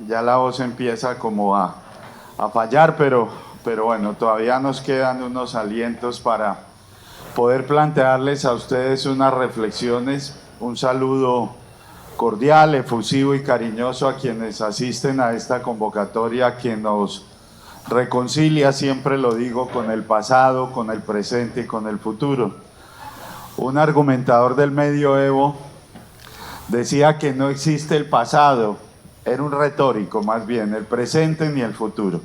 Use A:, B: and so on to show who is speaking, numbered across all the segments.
A: Ya la voz empieza como a fallar, pero bueno, todavía nos quedan unos alientos para poder plantearles a ustedes unas reflexiones. Un saludo cordial, efusivo y cariñoso a quienes asisten a esta convocatoria que nos reconcilia, siempre lo digo, con el pasado, con el presente y con el futuro. Un argumentador del medioevo decía que no existe el pasado, era un retórico más bien, el presente ni el futuro.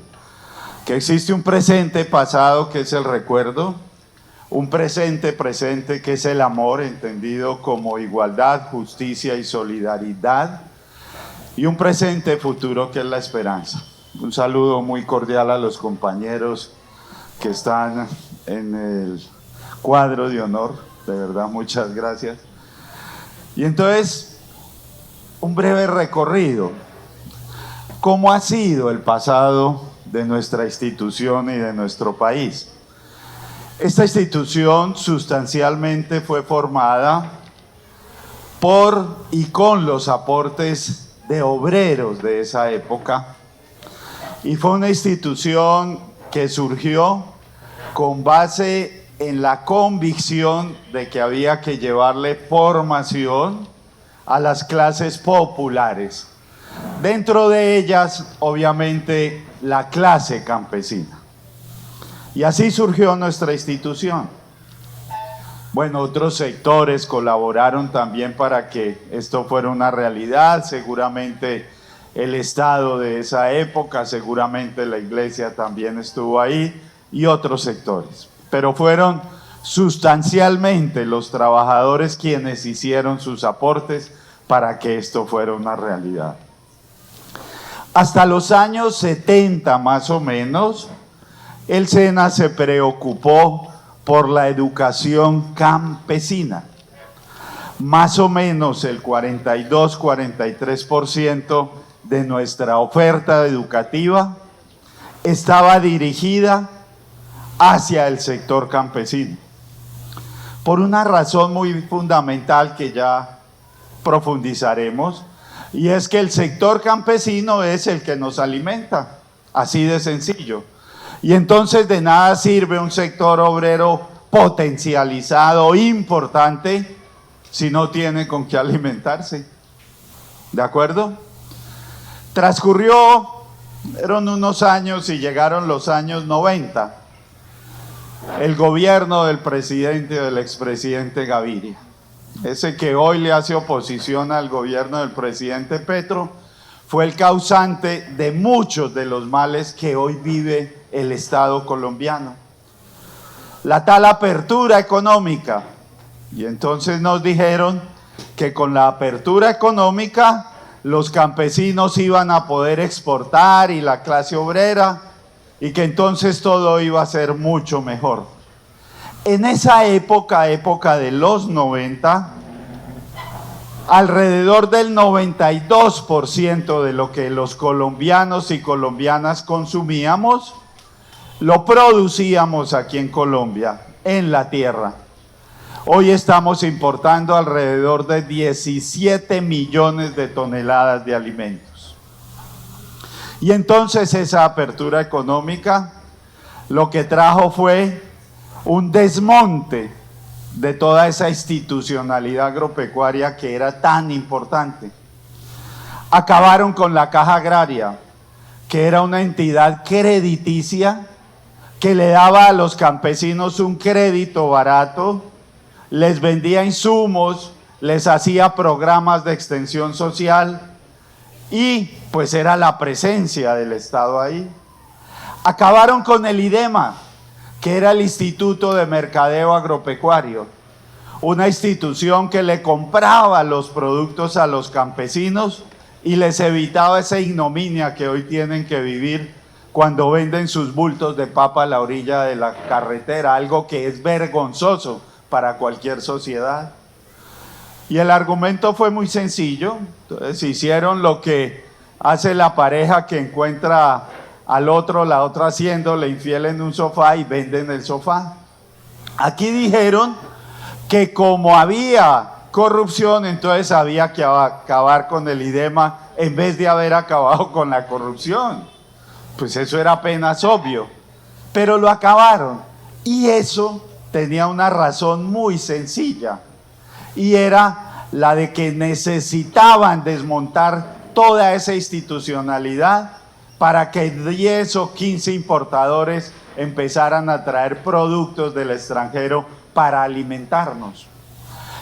A: Que existe un presente pasado que es el recuerdo, un presente que es el amor, entendido como igualdad, justicia y solidaridad, y un presente futuro que es la esperanza. Un saludo muy cordial a los compañeros que están en el cuadro de honor, de verdad muchas gracias. Y entonces, un breve recorrido. ¿Cómo ha sido el pasado de nuestra institución y de nuestro país? Esta institución sustancialmente fue formada por y con los aportes de obreros de esa época, y fue una institución que surgió con base en la convicción de que había que llevarle formación a las clases populares. Dentro de ellas, obviamente, la clase campesina. Y así surgió nuestra institución. Bueno, otros sectores colaboraron también para que esto fuera una realidad, seguramente el Estado de esa época, seguramente la Iglesia también estuvo ahí y otros sectores. Pero fueron sustancialmente los trabajadores quienes hicieron sus aportes para que esto fuera una realidad. Hasta los años 70 más o menos, el SENA se preocupó por la educación campesina. Más o menos el 42-43% de nuestra oferta educativa estaba dirigida hacia el sector campesino. Por una razón muy fundamental que ya profundizaremos, y es que el sector campesino es el que nos alimenta, así de sencillo. Y entonces de nada sirve un sector obrero potencializado, importante, si no tiene con qué alimentarse. ¿De acuerdo? Fueron unos años y llegaron los años 90. El gobierno del del expresidente Gaviria. Ese que hoy le hace oposición al gobierno del presidente Petro, fue el causante de muchos de los males que hoy vive el Estado colombiano. La tal apertura económica. Y entonces nos dijeron que con la apertura económica los campesinos iban a poder exportar y la clase obrera, y que entonces todo iba a ser mucho mejor. En esa época de los 90, alrededor del 92% de lo que los colombianos y colombianas consumíamos, lo producíamos aquí en Colombia, en la tierra. Hoy estamos importando alrededor de 17 millones de toneladas de alimentos. Y entonces esa apertura económica lo que trajo fue un desmonte de toda esa institucionalidad agropecuaria que era tan importante. Acabaron con la Caja Agraria, que era una entidad crediticia que le daba a los campesinos un crédito barato, les vendía insumos, les hacía programas de extensión social y pues era la presencia del Estado ahí. Acabaron con el IDEMA, que era el Instituto de Mercadeo Agropecuario, una institución que le compraba los productos a los campesinos y les evitaba esa ignominia que hoy tienen que vivir cuando venden sus bultos de papa a la orilla de la carretera, algo que es vergonzoso para cualquier sociedad. Y el argumento fue muy sencillo. Entonces hicieron lo que hace la pareja que encuentra al otro, la otra haciéndole infiel en un sofá, y venden el sofá. Aquí dijeron que como había corrupción, entonces había que acabar con el IDEMA en vez de haber acabado con la corrupción. Pues eso era apenas obvio, pero lo acabaron. Y eso tenía una razón muy sencilla, y era la de que necesitaban desmontar toda esa institucionalidad para que 10 o 15 importadores empezaran a traer productos del extranjero para alimentarnos.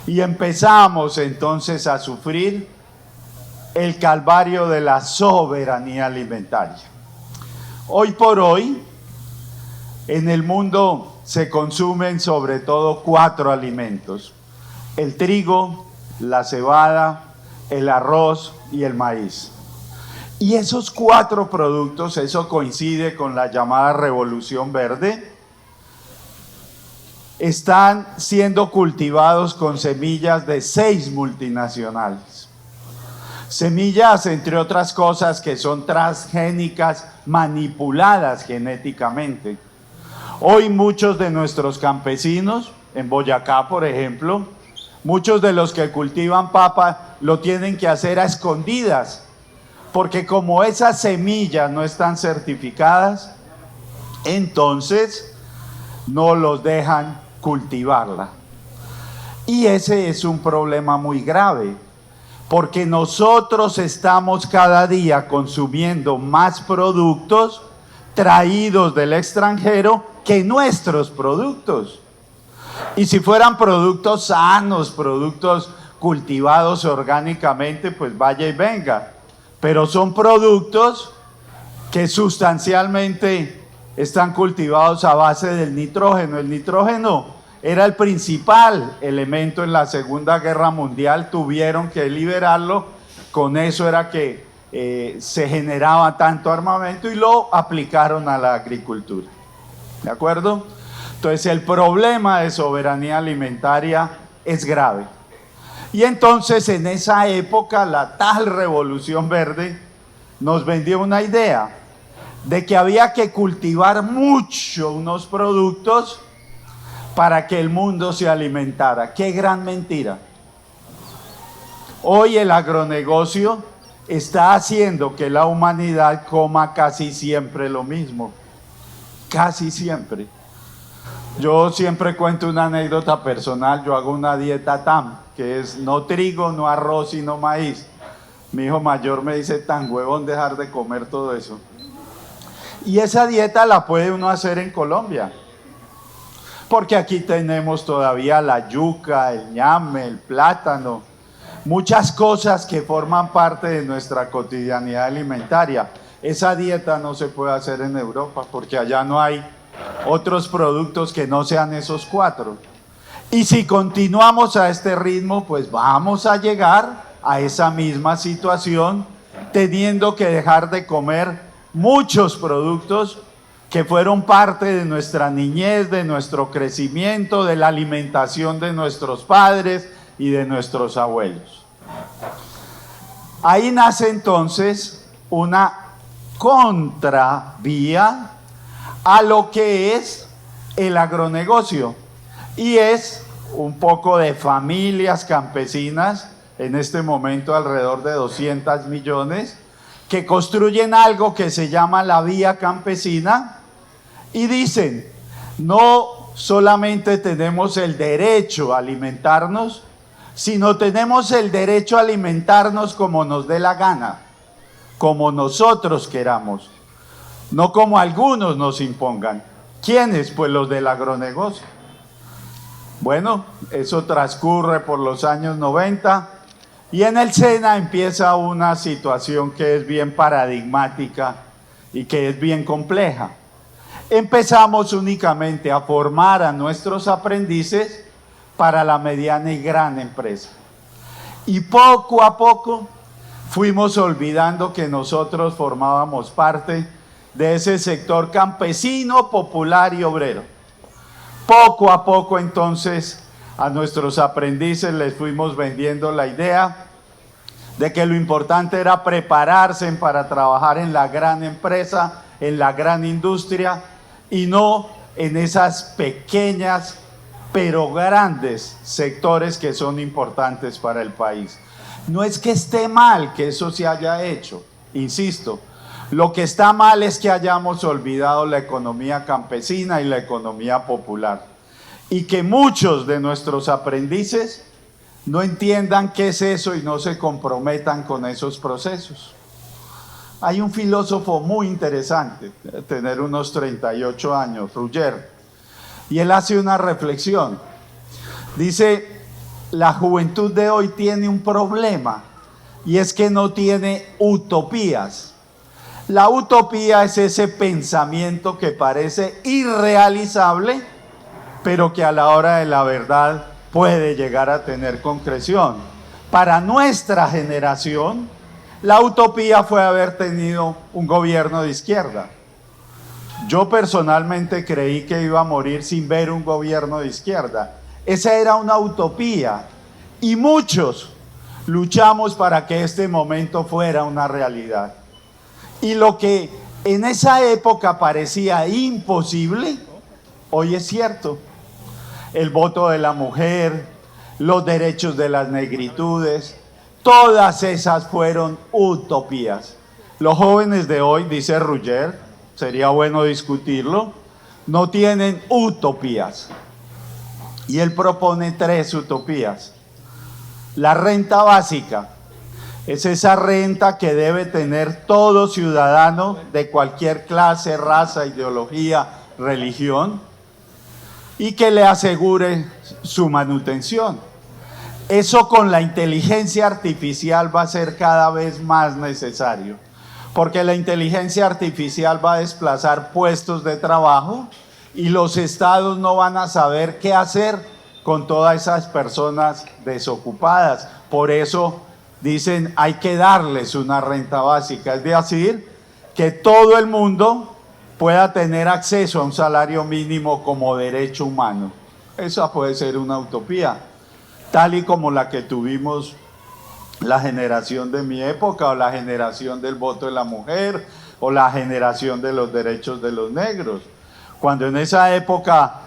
A: Y empezamos entonces a sufrir el calvario de la soberanía alimentaria. Hoy por hoy, en el mundo se consumen sobre todo 4 alimentos: el trigo, la cebada, el arroz y el maíz. Y esos 4 productos, eso coincide con la llamada Revolución Verde, están siendo cultivados con semillas de 6 multinacionales. Semillas, entre otras cosas, que son transgénicas, manipuladas genéticamente. Hoy muchos de nuestros campesinos, en Boyacá por ejemplo, muchos de los que cultivan papa lo tienen que hacer a escondidas, porque como esas semillas no están certificadas, entonces no los dejan cultivarla. Y ese es un problema muy grave, porque nosotros estamos cada día consumiendo más productos traídos del extranjero que nuestros productos. Y si fueran productos sanos, productos cultivados orgánicamente, pues vaya y venga. Pero son productos que sustancialmente están cultivados a base del nitrógeno. El nitrógeno era el principal elemento en la Segunda Guerra Mundial, tuvieron que liberarlo, con eso era que se generaba tanto armamento y lo aplicaron a la agricultura. ¿De acuerdo? Entonces el problema de soberanía alimentaria es grave. Y entonces en esa época la tal Revolución Verde nos vendió una idea de que había que cultivar mucho unos productos para que el mundo se alimentara. ¡Qué gran mentira! Hoy el agronegocio está haciendo que la humanidad coma casi siempre lo mismo. Casi siempre. Yo siempre cuento una anécdota personal. Yo hago una dieta TAM, que es no trigo, no arroz y no maíz. Mi hijo mayor me dice, tan huevón dejar de comer todo eso. Y esa dieta la puede uno hacer en Colombia, porque aquí tenemos todavía la yuca, el ñame, el plátano, muchas cosas que forman parte de nuestra cotidianidad alimentaria. Esa dieta no se puede hacer en Europa, porque allá no hay otros productos que no sean esos 4. Y si continuamos a este ritmo, pues vamos a llegar a esa misma situación, teniendo que dejar de comer muchos productos que fueron parte de nuestra niñez, de nuestro crecimiento, de la alimentación de nuestros padres y de nuestros abuelos. Ahí nace entonces una contravía a lo que es el agronegocio, y es un poco de familias campesinas, en este momento alrededor de 200 millones, que construyen algo que se llama la vía campesina y dicen, no solamente tenemos el derecho a alimentarnos, sino tenemos el derecho a alimentarnos como nos dé la gana, como nosotros queramos, no como algunos nos impongan. ¿Quiénes? Pues los del agronegocio. Bueno, eso transcurre por los años 90 y en el SENA empieza una situación que es bien paradigmática y que es bien compleja. Empezamos únicamente a formar a nuestros aprendices para la mediana y gran empresa. Y poco a poco fuimos olvidando que nosotros formábamos parte de ese sector campesino, popular y obrero. Poco a poco entonces a nuestros aprendices les fuimos vendiendo la idea de que lo importante era prepararse para trabajar en la gran empresa, en la gran industria y no en esas pequeñas pero grandes sectores que son importantes para el país. No es que esté mal que eso se haya hecho, insisto, lo que está mal es que hayamos olvidado la economía campesina y la economía popular, y que muchos de nuestros aprendices no entiendan qué es eso y no se comprometan con esos procesos. Hay un filósofo muy interesante, debe tener unos 38 años, Rugger, y él hace una reflexión. Dice, la juventud de hoy tiene un problema, y es que no tiene utopías. La utopía es ese pensamiento que parece irrealizable, pero que a la hora de la verdad puede llegar a tener concreción. Para nuestra generación, la utopía fue haber tenido un gobierno de izquierda. Yo personalmente creí que iba a morir sin ver un gobierno de izquierda. Esa era una utopía y muchos luchamos para que este momento fuera una realidad. Y lo que en esa época parecía imposible, hoy es cierto. El voto de la mujer, los derechos de las negritudes, todas esas fueron utopías. Los jóvenes de hoy, dice Rugger, sería bueno discutirlo, no tienen utopías. Y él propone 3 utopías. La renta básica es esa renta que debe tener todo ciudadano de cualquier clase, raza, ideología, religión, y que le asegure su manutención. Eso con la inteligencia artificial va a ser cada vez más necesario, porque la inteligencia artificial va a desplazar puestos de trabajo y los estados no van a saber qué hacer con todas esas personas desocupadas. Por eso dicen, hay que darles una renta básica, es decir, que todo el mundo pueda tener acceso a un salario mínimo como derecho humano. Esa puede ser una utopía, tal y como la que tuvimos la generación de mi época, o la generación del voto de la mujer, o la generación de los derechos de los negros. Cuando en esa época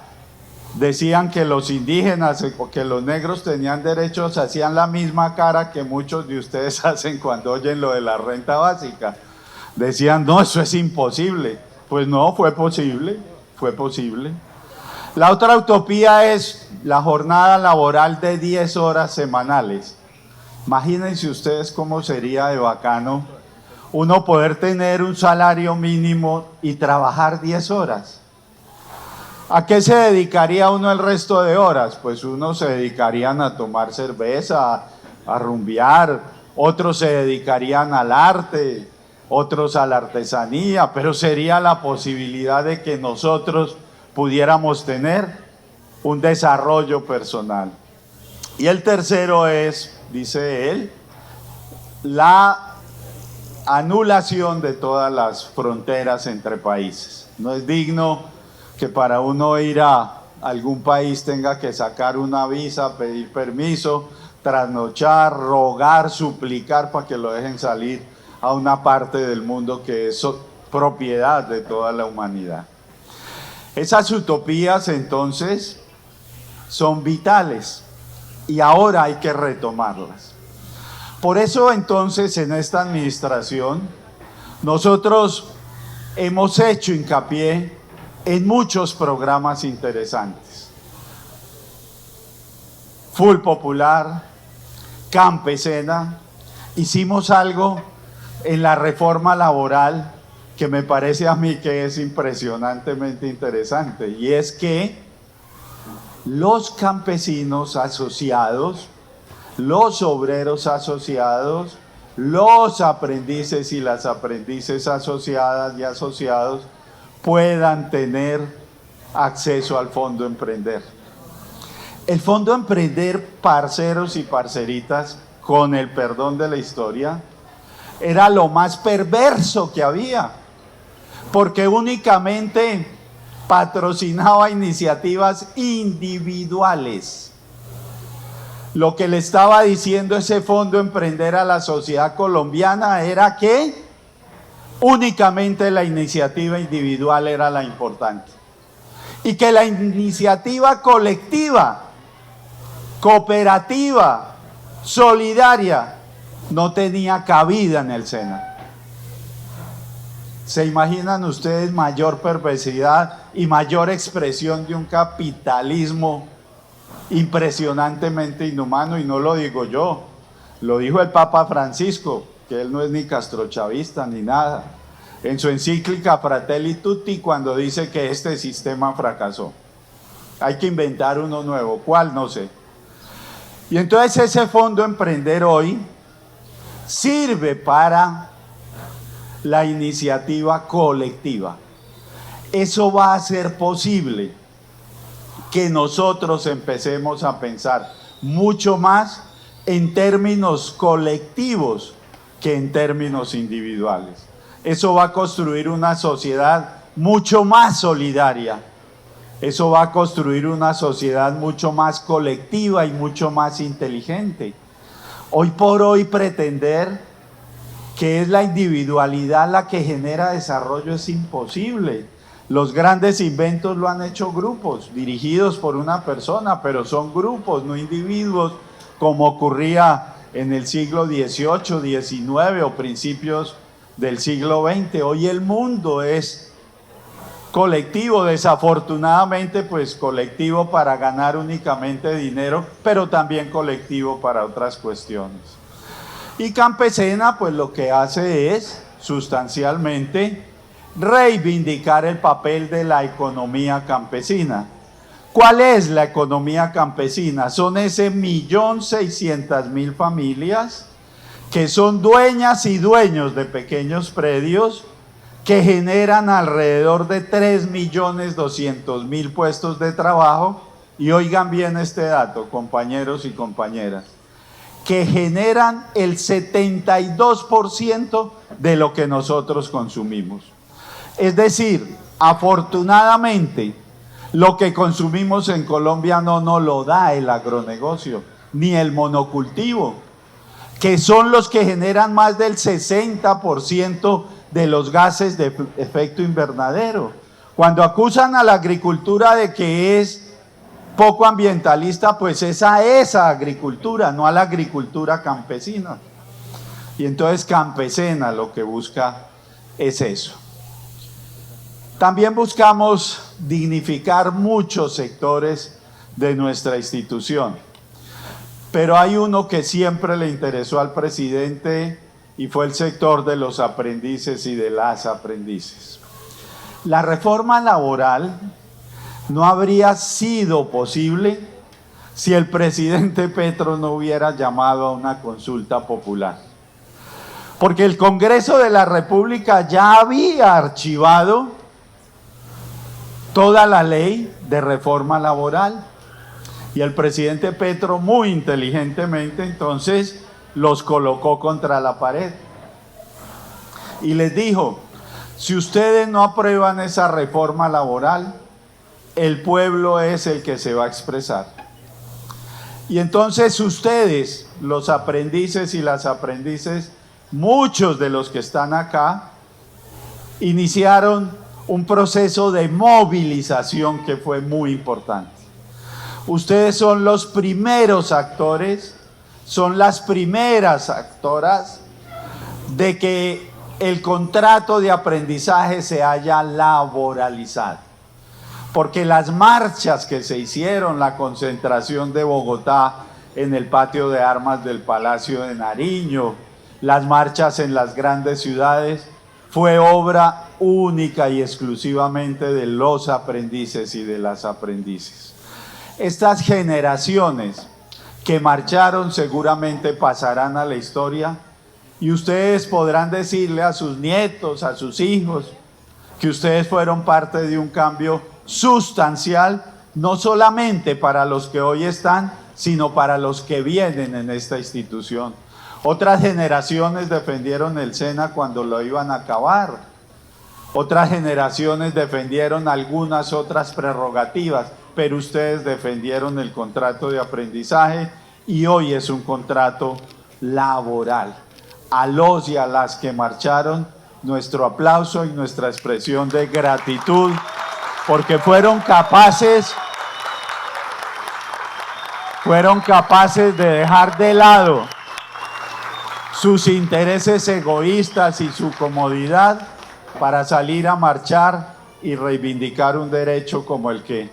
A: decían que los indígenas o que los negros tenían derechos, hacían la misma cara que muchos de ustedes hacen cuando oyen lo de la renta básica. Decían, no, eso es imposible. Pues no, fue posible, fue posible. La otra utopía es la jornada laboral de 10 horas semanales. Imagínense ustedes cómo sería de bacano uno poder tener un salario mínimo y trabajar 10 horas. ¿A qué se dedicaría uno el resto de horas? Pues unos se dedicarían a tomar cerveza, a rumbear, otros se dedicarían al arte, otros a la artesanía, pero sería la posibilidad de que nosotros pudiéramos tener un desarrollo personal. Y el tercero es, dice él, la anulación de todas las fronteras entre países. No es digno que para uno ir a algún país tenga que sacar una visa, pedir permiso, trasnochar, rogar, suplicar para que lo dejen salir a una parte del mundo que es propiedad de toda la humanidad. Esas utopías entonces son vitales y ahora hay que retomarlas. Por eso entonces en esta administración nosotros hemos hecho hincapié en muchos programas interesantes. Full Popular, Campesina, hicimos algo en la reforma laboral que me parece a mí que es impresionantemente interesante, y es que los campesinos asociados, los obreros asociados, los aprendices y las aprendices asociadas y asociados puedan tener acceso al Fondo Emprender. El Fondo Emprender, parceros y parceritas, con el perdón de la historia, era lo más perverso que había, porque únicamente patrocinaba iniciativas individuales. Lo que le estaba diciendo ese Fondo Emprender a la sociedad colombiana era que únicamente la iniciativa individual era la importante y que la iniciativa colectiva, cooperativa, solidaria, no tenía cabida en el SENA. ¿Se imaginan ustedes mayor perversidad y mayor expresión de un capitalismo impresionantemente inhumano? Y no lo digo yo, lo dijo el Papa Francisco, que él no es ni castrochavista ni nada, en su encíclica Fratelli Tutti, cuando dice que este sistema fracasó. Hay que inventar uno nuevo, ¿cuál? No sé. Y entonces ese Fondo Emprender Hoy sirve para la iniciativa colectiva. Eso va a hacer posible que nosotros empecemos a pensar mucho más en términos colectivos que en términos individuales. Eso va a construir una sociedad mucho más solidaria. Eso va a construir una sociedad mucho más colectiva y mucho más inteligente. Hoy por hoy pretender que es la individualidad la que genera desarrollo es imposible. Los grandes inventos lo han hecho grupos, dirigidos por una persona, pero son grupos, no individuos, como ocurría en el siglo XVIII, XIX o principios del siglo XX. Hoy el mundo es colectivo, desafortunadamente, pues colectivo para ganar únicamente dinero, pero también colectivo para otras cuestiones. Y Campesena, pues lo que hace es, sustancialmente, reivindicar el papel de la economía campesina. ¿Cuál es la economía campesina? Son ese 1.600.000 familias que son dueñas y dueños de pequeños predios que generan alrededor de 3.200.000 puestos de trabajo. Y oigan bien este dato, compañeros y compañeras, que generan el 72% de lo que nosotros consumimos. Es decir, afortunadamente, lo que consumimos en Colombia no nos lo da el agronegocio, ni el monocultivo, que son los que generan más del 60% de los gases de efecto invernadero. Cuando acusan a la agricultura de que es poco ambientalista, pues es a esa agricultura, no a la agricultura campesina. Y entonces Campesena lo que busca es eso. También buscamos dignificar muchos sectores de nuestra institución, pero hay uno que siempre le interesó al presidente y fue el sector de los aprendices y de las aprendices. La reforma laboral no habría sido posible si el presidente Petro no hubiera llamado a una consulta popular, porque el Congreso de la República ya había archivado toda la ley de reforma laboral y el presidente Petro muy inteligentemente entonces los colocó contra la pared y les dijo: si ustedes no aprueban esa reforma laboral, el pueblo es el que se va a expresar. Y entonces ustedes, los aprendices y las aprendices, muchos de los que están acá, iniciaron un proceso de movilización que fue muy importante. Ustedes son los primeros actores, son las primeras actoras de que el contrato de aprendizaje se haya laboralizado. Porque las marchas que se hicieron, la concentración de Bogotá en el patio de armas del Palacio de Nariño, las marchas en las grandes ciudades, fue obra única y exclusivamente de los aprendices y de las aprendices. Estas generaciones que marcharon seguramente pasarán a la historia y ustedes podrán decirle a sus nietos, a sus hijos, que ustedes fueron parte de un cambio sustancial, no solamente para los que hoy están, sino para los que vienen en esta institución. Otras generaciones defendieron el SENA cuando lo iban a acabar. Otras generaciones defendieron algunas otras prerrogativas, pero ustedes defendieron el contrato de aprendizaje y hoy es un contrato laboral. A los y a las que marcharon, nuestro aplauso y nuestra expresión de gratitud, porque fueron capaces de dejar de lado sus intereses egoístas y su comodidad para salir a marchar y reivindicar un derecho como el que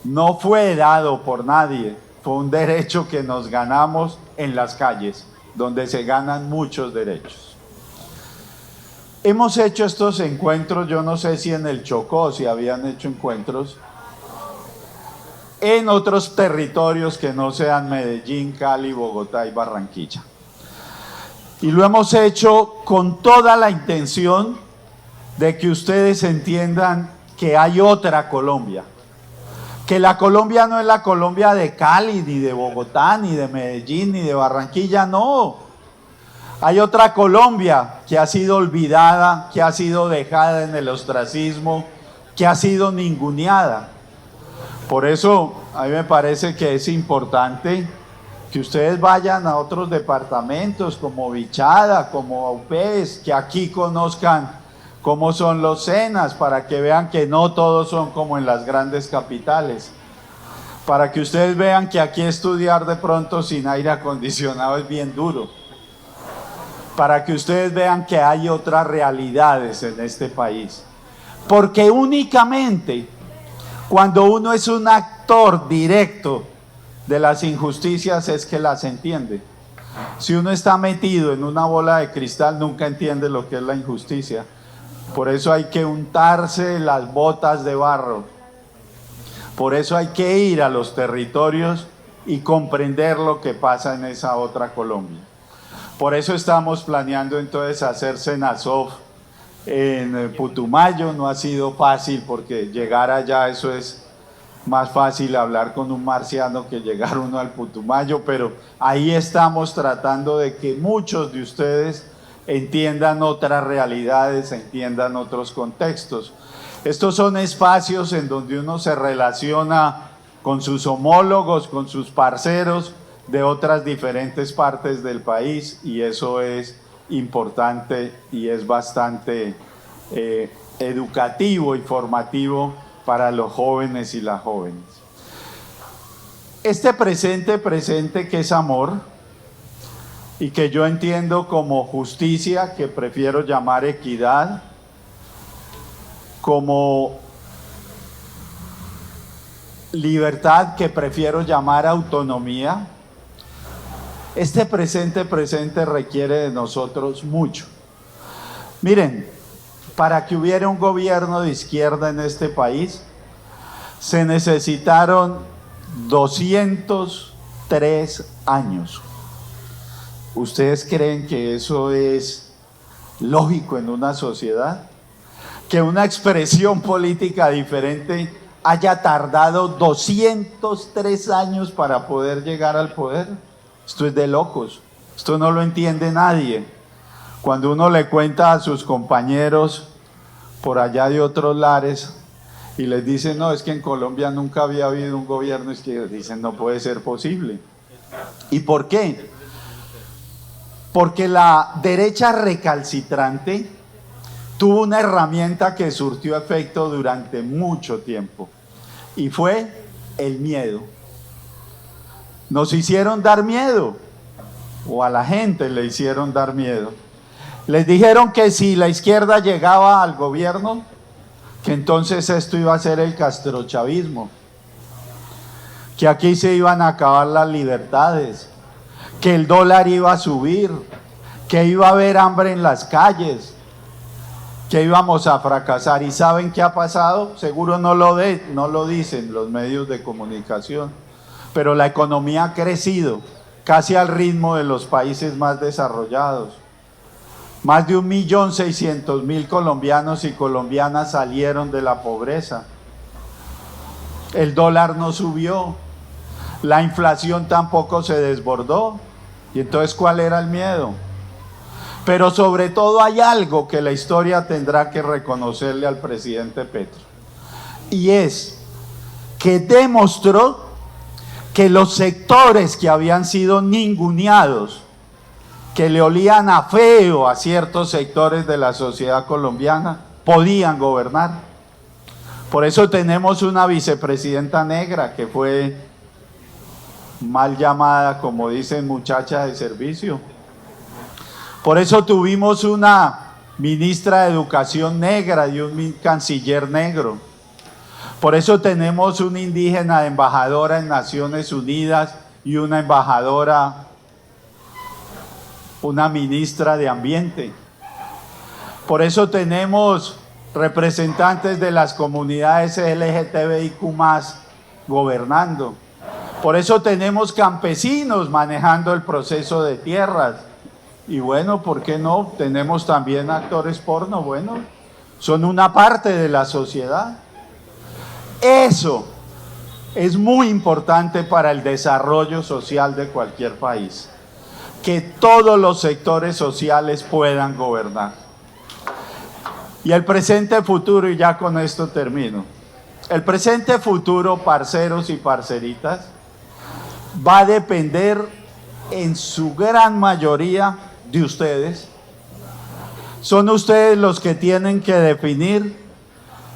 A: no fue dado por nadie, fue un derecho que nos ganamos en las calles, donde se ganan muchos derechos. Hemos hecho estos encuentros, yo no sé si en el Chocó, si habían hecho encuentros, en otros territorios que no sean Medellín, Cali, Bogotá y Barranquilla. Y lo hemos hecho con toda la intención de que ustedes entiendan que hay otra Colombia, que la Colombia no es la Colombia de Cali, ni de Bogotá, ni de Medellín, ni de Barranquilla, no. Hay otra Colombia que ha sido olvidada, que ha sido dejada en el ostracismo, que ha sido ninguneada. Por eso a mí me parece que es importante que ustedes vayan a otros departamentos como Vichada, como Upés, que aquí conozcan cómo son los SENAs, para que vean que no todos son como en las grandes capitales, para que ustedes vean que aquí estudiar de pronto sin aire acondicionado es bien duro, para que ustedes vean que hay otras realidades en este país, porque únicamente cuando uno es un actor directo de las injusticias es que las entiende. Si uno está metido en una bola de cristal nunca entiende lo que es la injusticia. Por eso hay que untarse las botas de barro. Por eso hay que ir a los territorios y comprender lo que pasa en esa otra Colombia. Por eso estamos planeando entonces hacer Senasov en Putumayo. No ha sido fácil porque llegar allá, eso es más fácil hablar con un marciano que llegar uno al Putumayo, pero ahí estamos tratando de que muchos de ustedes entiendan otras realidades, entiendan otros contextos. Estos son espacios en donde uno se relaciona con sus homólogos, con sus parceros de otras diferentes partes del país, y eso es importante y es bastante educativo y formativo para los jóvenes y las jóvenes. Este presente que es amor y que yo entiendo como justicia, que prefiero llamar equidad, como libertad, que prefiero llamar autonomía. Este presente requiere de nosotros mucho. Miren, para que hubiera un gobierno de izquierda en este país, se necesitaron 203 años. ¿Ustedes creen que eso es lógico en una sociedad? Que una expresión política diferente haya tardado 203 años para poder llegar al poder. Esto es de locos, esto no lo entiende nadie. Cuando uno le cuenta a sus compañeros por allá de otros lares y les dice, no, es que en Colombia nunca había habido un gobierno, es que dicen, no puede ser posible. ¿Y por qué? Porque la derecha recalcitrante tuvo una herramienta que surtió efecto durante mucho tiempo, y fue el miedo. Nos hicieron dar miedo, o a la gente le hicieron dar miedo. Les dijeron que si la izquierda llegaba al gobierno, que entonces esto iba a ser el castrochavismo, que aquí se iban a acabar las libertades, que el dólar iba a subir, que iba a haber hambre en las calles, que íbamos a fracasar. ¿Y saben qué ha pasado? Seguro no lo dicen los medios de comunicación, pero la economía ha crecido casi al ritmo de los países más desarrollados. Más de 1.600.000 colombianos y colombianas salieron de la pobreza. El dólar no subió, la inflación tampoco se desbordó. Y entonces, ¿cuál era el miedo? Pero sobre todo hay algo que la historia tendrá que reconocerle al presidente Petro, y es que demostró que los sectores que habían sido ninguneados, que le olían a feo a ciertos sectores de la sociedad colombiana, podían gobernar. Por eso tenemos una vicepresidenta negra que fue mal llamada, como dicen, muchacha de servicio. Por eso tuvimos una ministra de Educación negra y un canciller negro. Por eso tenemos una indígena embajadora en Naciones Unidas y una embajadora, una ministra de Ambiente. Por eso tenemos representantes de las comunidades LGTBIQ+ gobernando. Por eso tenemos campesinos manejando el proceso de tierras. Y bueno, ¿por qué no? Tenemos también actores porno, bueno, son una parte de la sociedad. Eso es muy importante para el desarrollo social de cualquier país, que todos los sectores sociales puedan gobernar. Y el presente futuro, y ya con esto termino, el presente futuro, parceros y parceritas, va a depender en su gran mayoría de ustedes. Son ustedes los que tienen que definir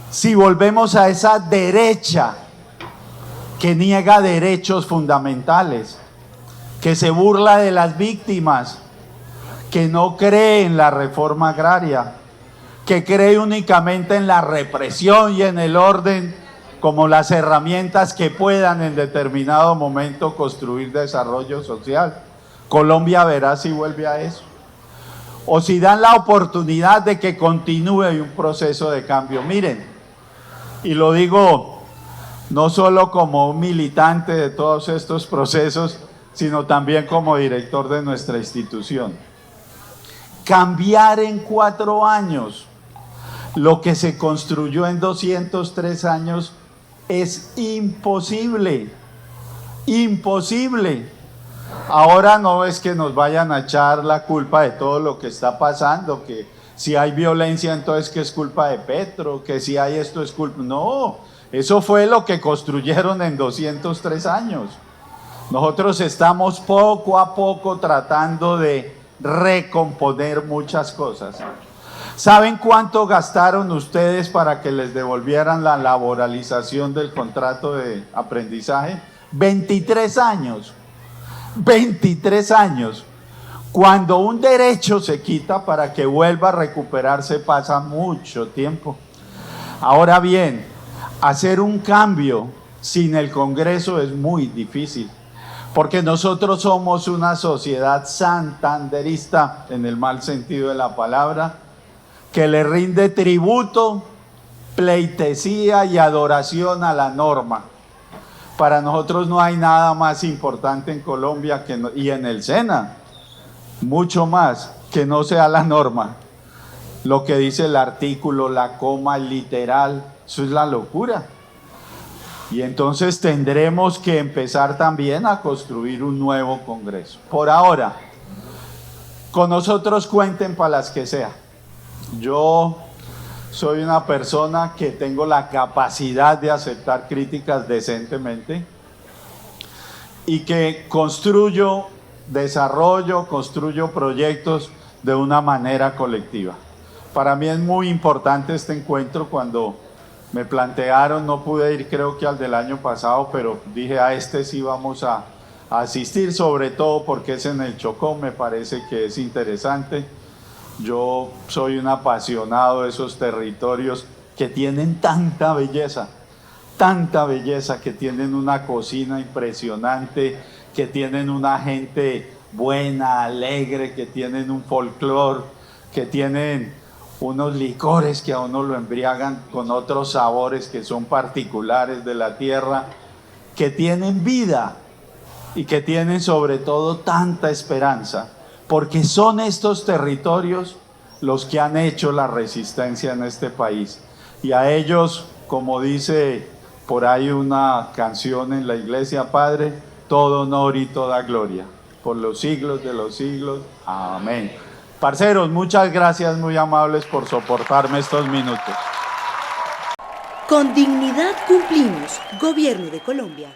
A: si volvemos a esa derecha que niega derechos fundamentales, que se burla de las víctimas, que no cree en la reforma agraria, que cree únicamente en la represión y en el orden como las herramientas que puedan en determinado momento construir desarrollo social. Colombia verá si vuelve a eso, o si dan la oportunidad de que continúe un proceso de cambio. Miren, y lo digo no solo como un militante de todos estos procesos, sino también como director de nuestra institución. Cambiar en 4 años lo que se construyó en 203 años es imposible, imposible. Ahora no es que nos vayan a echar la culpa de todo lo que está pasando, que si hay violencia entonces que es culpa de Petro, que si hay esto es culpa. No, eso fue lo que construyeron en 203 años. Nosotros estamos poco a poco tratando de recomponer muchas cosas. ¿Saben cuánto gastaron ustedes para que les devolvieran la laboralización del contrato de aprendizaje? 23 años. 23 años. Cuando un derecho se quita, para que vuelva a recuperarse pasa mucho tiempo. Ahora bien, hacer un cambio sin el Congreso es muy difícil, porque nosotros somos una sociedad santanderista, en el mal sentido de la palabra, que le rinde tributo, pleitesía y adoración a la norma. Para nosotros no hay nada más importante en Colombia y en el SENA, mucho más, que no sea la norma. Lo que dice el artículo, la coma, el literal, eso es la locura. Y entonces tendremos que empezar también a construir un nuevo Congreso. Por ahora, con nosotros cuenten para las que sea. Yo soy una persona que tengo la capacidad de aceptar críticas decentemente y que construyo, desarrollo, construyo proyectos de una manera colectiva. Para mí es muy importante este encuentro. Cuando me plantearon, no pude ir creo que al del año pasado, pero dije a este sí vamos a asistir, sobre todo porque es en el Chocó, me parece que es interesante. Yo soy un apasionado de esos territorios que tienen tanta belleza, que tienen una cocina impresionante, que tienen una gente buena, alegre, que tienen un folclore, que tienen unos licores que a uno lo embriagan con otros sabores que son particulares de la tierra, que tienen vida y que tienen sobre todo tanta esperanza, porque son estos territorios los que han hecho la resistencia en este país. Y a ellos, como dice por ahí una canción en la iglesia, Padre, todo honor y toda gloria, por los siglos de los siglos. Amén. Parceros, muchas gracias, muy amables por soportarme estos minutos.
B: Con dignidad cumplimos, Gobierno de Colombia.